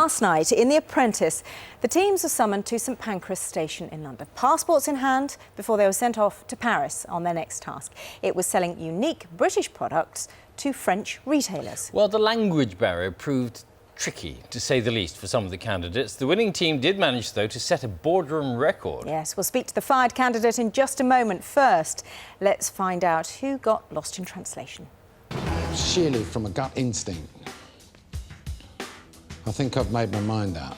Last night, in The Apprentice, the teams are summoned to St Pancras Station in London, passports in hand, before they were sent off to Paris on their next task. It was selling unique British products to French retailers. Well, the language barrier proved tricky, to say the least, for some of the candidates. The winning team did manage, though, to set a boardroom record. Yes, we'll speak to the fired candidate in just a moment. First, let's find out who got lost in translation. Sheerly from a gut instinct, I think I've made my mind up.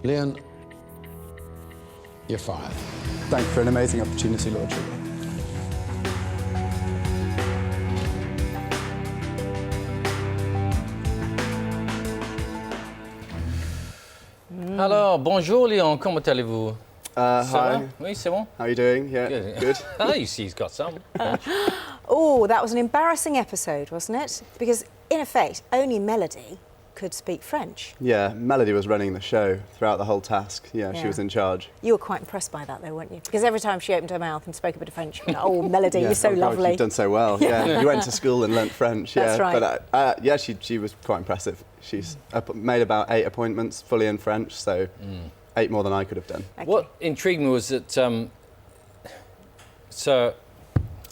Leon, you're fired. Thank you for an amazing opportunity, Lord Sugar. Alors, bonjour Léon, comment allez-vous? Hi. Oui, c'est bon. How are you doing? Yeah, good. Oh, you see he's got some. Oh, that was an embarrassing episode, wasn't it? Because, in effect, only Melody could speak French. Yeah, Melody was running the show throughout the whole task. Yeah, she was in charge. You were quite impressed by that, though, weren't you? Because every time she opened her mouth and spoke a bit of French, you were like, oh, Melody, Yeah. you're so Oh, God, lovely. you've done so well. Yeah, you went to school and learnt French. Yeah, That's right. But yeah, she was quite impressive. She's made about 8 appointments fully in French, so 8 more than I could have done. Okay. What intrigued me was that Sir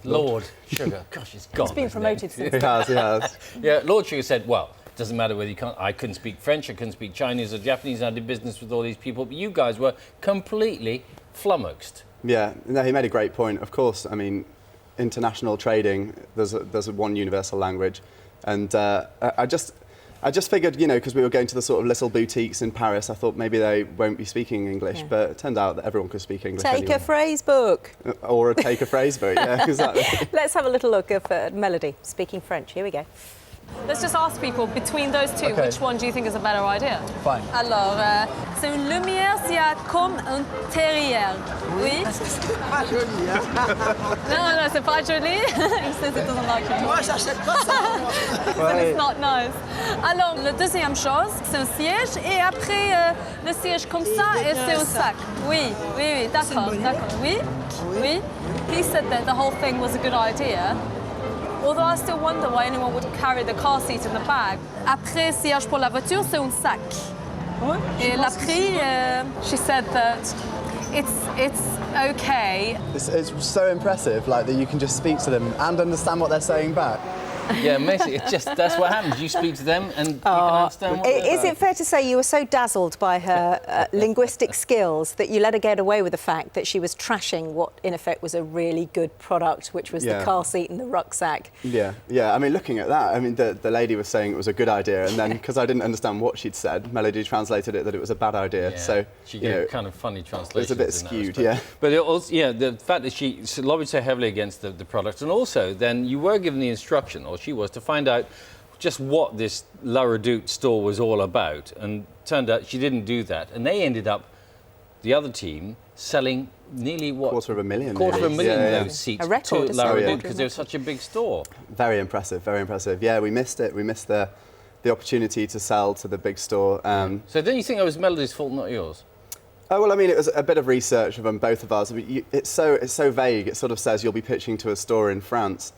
Lord Sugar, gosh, he's gone. He's been promoted since. He has. Yeah, Lord Sugar said, well, it doesn't matter whether you can't. I couldn't speak French, I couldn't speak Chinese or Japanese, and I did business with all these people, but you guys were completely flummoxed. Yeah, no, he made a great point. Of course, I mean, international trading, there's a one universal language. And I just figured, you know, because we were going to the sort of little boutiques in Paris, I thought maybe they won't be speaking English, but it turned out that everyone could speak English Take anyway. a phrase book. Or take a phrase book, yeah, exactly. Let's have a little look at Melody speaking French. Here we go. Let's just ask people, between those two, Okay. which one do you think is a better idea? Fine. Alors, c'est une lumière, c'est comme un terrier. Oui? Pas joli, hein? No, c'est pas joli. He says it doesn't like it. Moi, j'achète pas ça. So it's not nice. Alors, la deuxième chose, c'est un siège, et après le siège comme ça, et c'est un sac. Oui, d'accord, d'accord. Oui, oui. He said that the whole thing was a good idea. Although I still wonder why anyone would carry the car seat in the bag. Après, siège pour la voiture, c'est un sac. Et la prix, she said that it's okay. It's so impressive, like, that you can just speak to them and understand what they're saying back. Yeah, Messi, it's just, that's what happens. You speak to them and you can understand what they're Is it fair to say you were so dazzled by her linguistic skills that you let her get away with the fact that she was trashing what, in effect, was a really good product, which was the car seat and the rucksack? Yeah. I mean, looking at that, I mean, the lady was saying it was a good idea, and then, because I didn't understand what she'd said, Melody translated it that it was a bad idea. Yeah, so, she you gave know, kind of funny translations. it's a bit in that skewed, respect. yeah. But it also, yeah, the fact that she lobbied so heavily against the product, and also then you were given the instruction, or she was, to find out just what this La Redoute store was all about, and turned out she didn't do that, and they ended up, the other team, selling nearly what? Quarter of a million. Quarter of a nearly. million Yeah. those seats A record, to a La record, Redoute, because isn't they it? were such a big store. Very impressive, very impressive. Yeah, we missed it. We missed the opportunity to sell to the big store. So don't you think it was Melody's fault, not yours? Oh, well, I mean, it was a bit of research from both of us. I mean, it's so vague. It sort of says you'll be pitching to a store in France.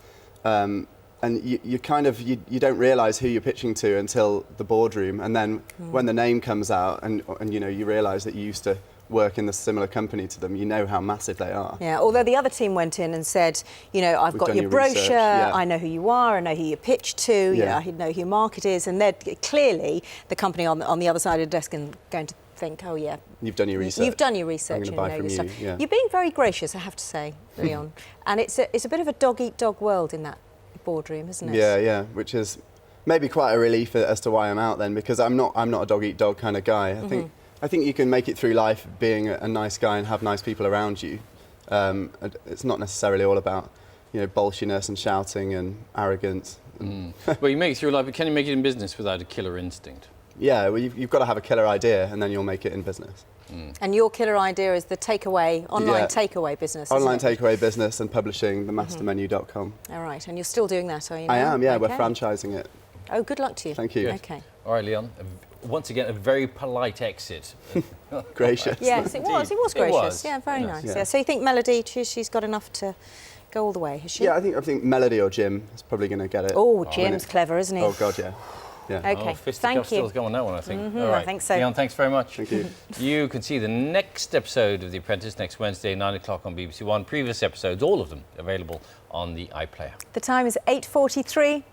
And you kind of, you don't realise who you're pitching to until the boardroom. And then when the name comes out and you know, you realise that you used to work in a similar company to them, you know how massive they are. Yeah, although the other team went in and said, you know, I've got done your your brochure, research, yeah. I know who you are, I know who you pitch to, you know, I know who your market is, and they're clearly the company on the other side of the desk and going to think, oh yeah, You've done your research. You've done your research and I'm you gonna know buy your from stuff. you, yeah. You've been very gracious, I have to say, Leon, and it's a bit of a dog-eat-dog world in that boardroom, isn't it? Yeah, which is maybe quite a relief as to why I'm out then, because I'm not a dog-eat-dog kind of guy. I think you can make it through life being a nice guy and have nice people around you. It's not necessarily all about, you know, bolshiness and shouting and arrogance. Well, you make it through life, but can you make it in business without a killer instinct? Yeah, well, you've got to have a killer idea, and then you'll make it in business. And your killer idea is the takeaway, online takeaway business, Online isn't it? takeaway business and publishing, themastermenu.com. All right, and you're still doing that, are you? I now? am, yeah, Okay. we're franchising it. Oh, good luck to you. Thank you. Okay. All right, Leon, once again, a very polite exit. Gracious. Yes, it was. It was It gracious. was. Yeah, very Yeah. nice. Yeah. Yeah. So you think Melody, she's got enough to go all the way, has she? Yeah, I think Melody or Jim is probably going to get it. Oh, Jim's clever, isn't he? Oh, God, yeah. Yeah. Okay, Oh, fisticuffs thank you. still going on that one, I think. All I right. think so. Leon, thanks very much. Thank you. You can see the next episode of The Apprentice next Wednesday, 9 o'clock on BBC One. Previous episodes, all of them, available on the iPlayer. The time is 8:43.